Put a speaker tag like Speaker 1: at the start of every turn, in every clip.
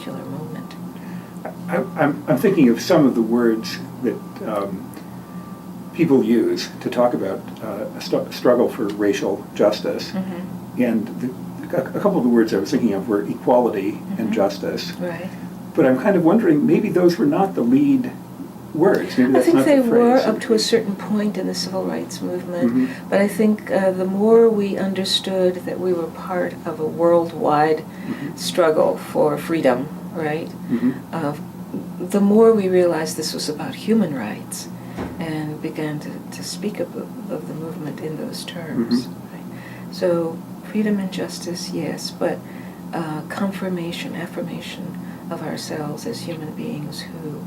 Speaker 1: particular moment.
Speaker 2: I'm thinking of some of the words that people use to talk about a struggle for racial justice.
Speaker 1: Mm-hmm.
Speaker 2: And a couple of the words I was thinking of were equality
Speaker 1: mm-hmm.
Speaker 2: and justice.
Speaker 1: Right.
Speaker 2: But I'm kind of wondering, maybe those were not the lead words. Maybe
Speaker 1: I
Speaker 2: that's
Speaker 1: think
Speaker 2: not
Speaker 1: they
Speaker 2: the
Speaker 1: were
Speaker 2: phrase.
Speaker 1: up to a certain point in the civil rights movement,
Speaker 2: Mm-hmm.
Speaker 1: but I think the more we understood that we were part of a worldwide
Speaker 2: Mm-hmm.
Speaker 1: struggle for freedom, right?
Speaker 2: Mm-hmm.
Speaker 1: The more we realized this was about human rights and began to speak of the movement in those terms.
Speaker 2: Mm-hmm.
Speaker 1: Right? So freedom and justice, yes, but affirmation of ourselves as human beings who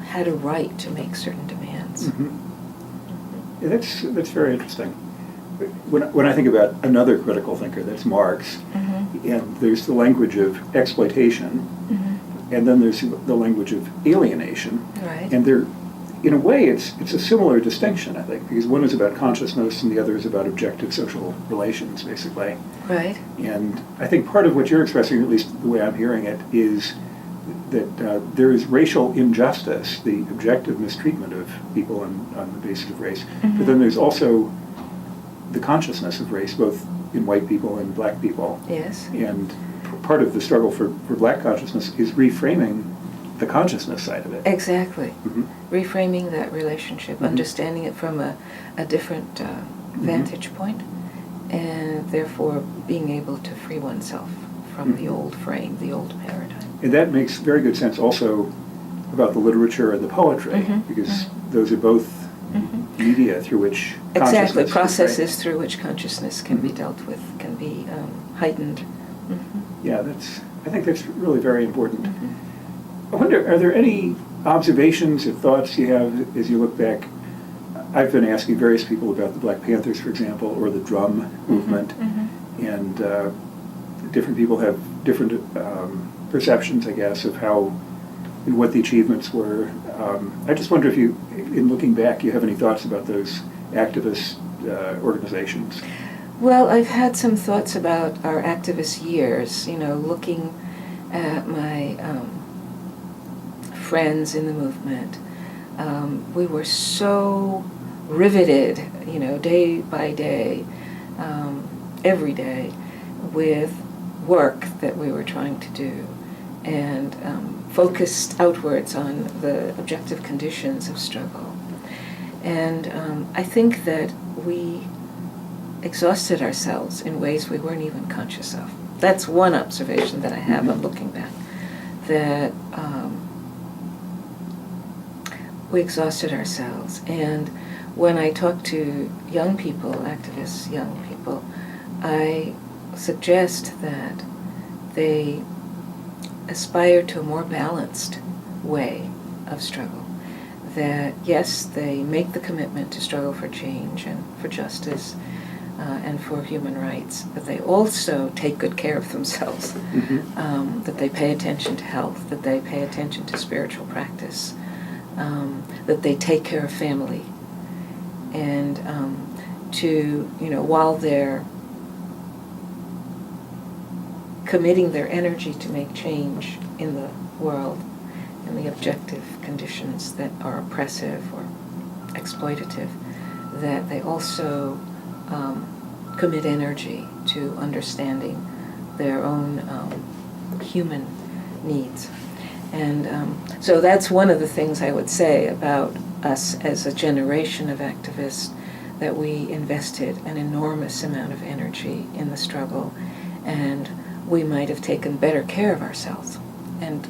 Speaker 1: had a right to make certain demands.
Speaker 2: Mm-hmm. Yeah, that's very interesting. When I think about another critical thinker, that's Marx,
Speaker 1: Mm-hmm.
Speaker 2: and there's the language of exploitation,
Speaker 1: Mm-hmm.
Speaker 2: and then there's the language of alienation.
Speaker 1: Right.
Speaker 2: And they're, in a way, it's a similar distinction, I think, because one is about consciousness and the other is about objective social relations, basically.
Speaker 1: Right.
Speaker 2: And I think part of what you're expressing, at least the way I'm hearing it, is that there is racial injustice, the objective mistreatment of people on the basis of race,
Speaker 1: Mm-hmm.
Speaker 2: but then there's also the consciousness of race, both in white people and black people.
Speaker 1: Yes.
Speaker 2: And part of the struggle for black consciousness is reframing the consciousness side of it.
Speaker 1: Exactly.
Speaker 2: Mm-hmm.
Speaker 1: Reframing that relationship,
Speaker 2: Mm-hmm.
Speaker 1: understanding it from a different vantage point, and therefore being able to free oneself from the
Speaker 2: Mhm.
Speaker 1: old frame, the old paradigm.
Speaker 2: And that makes very good sense also about the literature and the poetry,
Speaker 1: Mhm,
Speaker 2: because
Speaker 1: mhm.
Speaker 2: those are both
Speaker 1: Mm-hmm.
Speaker 2: media through which
Speaker 1: Exactly,
Speaker 2: consciousness is
Speaker 1: processes
Speaker 2: framed.
Speaker 1: through which consciousness can be
Speaker 2: Mhm.
Speaker 1: dealt with, can be heightened. Mm-hmm.
Speaker 2: Yeah, I think that's really very important.
Speaker 1: Mm-hmm.
Speaker 2: I wonder, are there any observations or thoughts you have as you look back? I've been asking various people about the Black Panthers, for example, or the drum movement,
Speaker 1: Mm-hmm.
Speaker 2: and different people have different perceptions, I guess, of how and what the achievements were. I just wonder if you, in looking back, you have any thoughts about those activist organizations?
Speaker 1: Well, I've had some thoughts about our activist years, looking at my friends in the movement. We were so riveted, day by day, every day, with work that we were trying to do, and focused outwards on the objective conditions of struggle. And I think that we exhausted ourselves in ways we weren't even conscious of. That's one observation that I have on looking back, that we exhausted ourselves. And when I talk to young people, activists, young people, I suggest that they aspire to a more balanced way of struggle. That yes, they make the commitment to struggle for change and for justice and for human rights, but they also take good care of themselves,
Speaker 2: Mm-hmm.
Speaker 1: that they pay attention to health, that they pay attention to spiritual practice, that they take care of family, and while they're committing their energy to make change in the world and the objective conditions that are oppressive or exploitative, that they also commit energy to understanding their own human needs. And so that's one of the things I would say about us as a generation of activists, that we invested an enormous amount of energy in the struggle, and we might have taken better care of ourselves. And,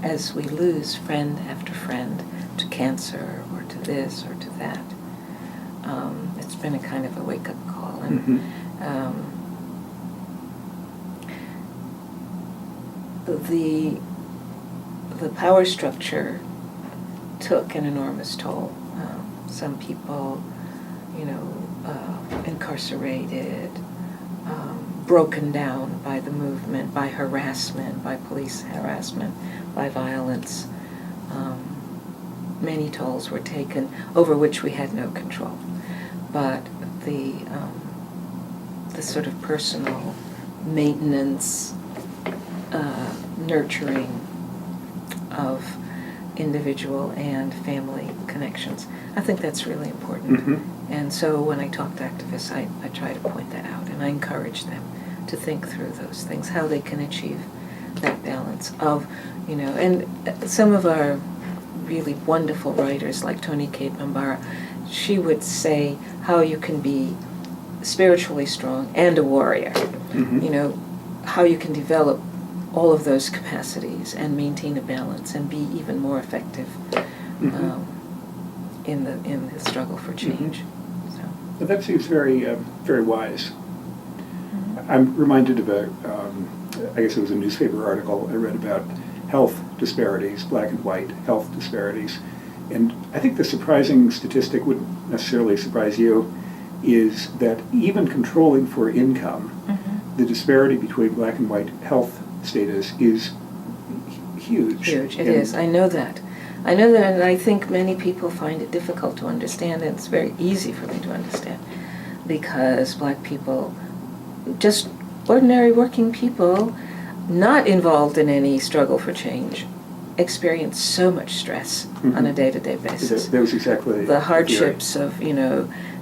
Speaker 1: as we lose friend after friend to cancer or to this or to that, it's been a kind of a wake-up call. And the power structure took an enormous toll. Some people, incarcerated, broken down by the movement, by harassment, by police harassment, by violence. Many tolls were taken over which we had no control. But the sort of personal maintenance, nurturing of individual and family connections. I think that's really important.
Speaker 2: Mm-hmm.
Speaker 1: And so when I talk to activists, I try to point that out, and I encourage them to think through those things, how they can achieve that balance of, and some of our really wonderful writers like Toni Cade Bambara, she would say how you can be spiritually strong and a warrior.
Speaker 2: Mm-hmm.
Speaker 1: How you can develop all of those capacities and maintain a balance and be even more effective in the struggle for change.
Speaker 2: Mm-hmm.
Speaker 1: So.
Speaker 2: Well, that seems very, very wise.
Speaker 1: Mm-hmm.
Speaker 2: I'm reminded of I guess it was a newspaper article I read about health disparities, black and white health disparities. And I think the surprising statistic wouldn't necessarily surprise you, is that even controlling for income, the disparity between black and white health status is huge.
Speaker 1: Huge, it is. I know that, and I think many people find it difficult to understand, and it's very easy for me to understand, because black people, just ordinary working people, not involved in any struggle for change, experience so much stress on a day-to-day basis.
Speaker 2: That was exactly
Speaker 1: the hardships of,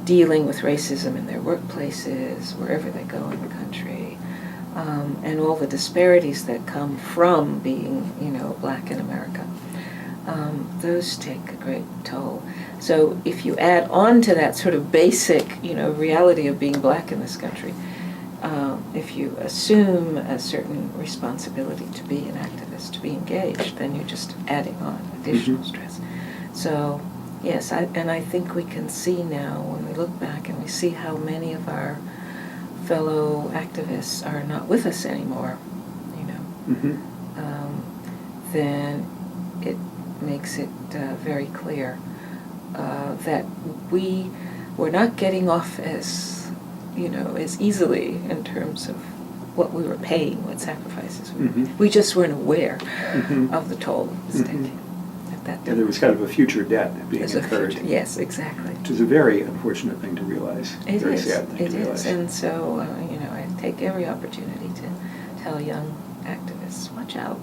Speaker 1: dealing with racism in their workplaces, wherever they go in the country, and all the disparities that come from being, black in America. Those take a great toll. So if you add on to that sort of basic, reality of being black in this country, if you assume a certain responsibility to be an activist, to be engaged, then you're just adding on additional stress. So, yes, I think we can see now, when we look back and we see how many of our fellow activists are not with us anymore, then it makes it very clear that we were not getting off as easily in terms of what we were paying, what sacrifices we were. We just weren't aware of the toll it was taking at that time.
Speaker 2: Yeah, there was kind of a future debt being incurred.
Speaker 1: Yes, exactly.
Speaker 2: Which is a very unfortunate thing to realize.
Speaker 1: It
Speaker 2: very
Speaker 1: is.
Speaker 2: sad thing
Speaker 1: It
Speaker 2: to realize.
Speaker 1: is. And so, I take every opportunity to tell young activists, watch out.